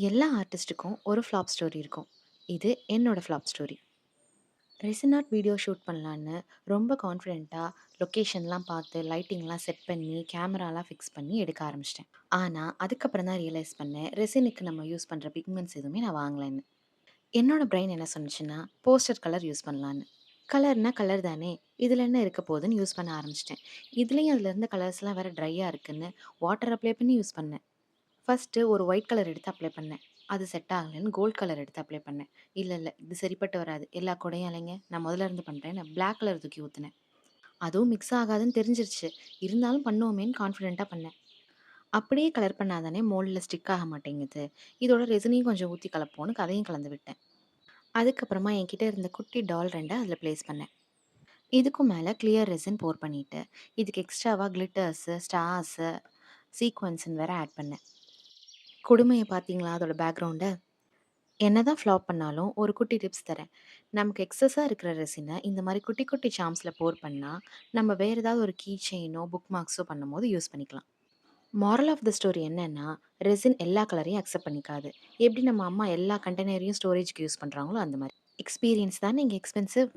எல்லா ஆர்டிஸ்ட்டுக்கும் ஒரு flop story இருக்கும். இது என்னோட flop story. Resin art video shoot பண்ணலான்னு ரொம்ப கான்ஃபிடென்ட்டா லொக்கேஷன்லாம் பார்த்து, லைட்டிங்லாம் செட் பண்ணி, கேமராலாம் ஃபிக்ஸ் பண்ணி எடுக்க ஆரம்பிச்சிட்டேன். ஆனா, அதுக்கப்புறம் தான் ரியலைஸ் பண்ணேன், ரெசினுக்கு நம்ம யூஸ் பண்ற பிக்மெண்ட்ஸ் எதுவுமே நான் வாங்கலன்னு. என்னோட பிரெயின் என்ன சொன்னுச்சுன்னா, போஸ்டர் கலர் யூஸ் பண்ணலான்னு. கலர்னா கலர் தானே! இதில என்ன இருக்க போதுன்னு யூஸ் பண்ண ஆரம்பிச்சுட்டேன். இதுலயும் அதில இருந்த கலர்ஸ்லாம் வேற ட்ரையா இருக்குன்னு, வாட்டர் அப்ளை பண்ணி யூஸ் பண்ணேன். ஃபர்ஸ்ட்டு ஒரு ஒயிட் கலர் எடுத்து அப்ளை பண்ணேன். அது செட் ஆகலன்னு கோல்ட் கலர் எடுத்து அப்ளை பண்ணேன். இல்ல, இது சரிப்பட்டு வராது. எல்லா கூடயும் அலைங்க. நான் முதல்ல இருந்து பண்றேன்னு பிளாக் கலர் தூக்கி ஊத்துனேன். அதுவும் மிக்ஸ் ஆகாதுன்னு தெரிஞ்சிருச்சு. இருந்தாலும் பண்ணுவோமேன்னு கான்ஃபிடென்ட்டா பண்ணேன். அப்படியே கலர் பண்ணா தானே மோல்ட்ல ஸ்டிக் ஆக மாட்டேங்குது. இதோட ரெசினையும் கொஞ்சம் ஊத்தி கலப்போன்னு அதையும் கலந்து விட்டேன். அதுக்கப்புறமா என்கிட்ட இருந்த குட்டி டால் 2 அதில பிளேஸ் பண்ணேன். இதுக்கும் மேல கிளியர் ரெசின் போர் பண்ணிட்டு, இதுக்கு எக்ஸ்ட்ராவா கிளிட்டர்ஸு, ஸ்டார்ஸு, சீக்வென்ஸ்ன்னு வேற ஆட் பண்ணேன். கொடுமைய பார்த்தீங்களா அதோட பேக்கிரவுண்ட? என்னதான் ஃப்ளாப் பண்ணாலும் ஒரு குட்டி டிப்ஸ் தரேன். நமக்கு எக்ஸஸா இருக்கிற ரெசின இந்த மாரி குட்டி குட்டி சார்ம்ஸ்ல போர் பண்ணா, நம்ம வேற ஏதாவது ஒரு கீ செயினோ, புக் மார்க்ஸோ பண்ணும்போது யூஸ் பண்ணிக்கலாம். மோரல் ஆஃப் த ஸ்டோரி என்னன்னா, ரெசின் எல்லா கலரையும் அக்செப்ட் பண்ணிக்காது. எப்படி நம்ம அம்மா எல்லா கண்டெய்னரையும் ஸ்டோரேஜ்க்கு யூஸ் பண்றாங்களோ அந்த மாரி. எக்ஸ்பீரியன்ஸ் தானே இங்க எக்ஸ்பென்சிவ்.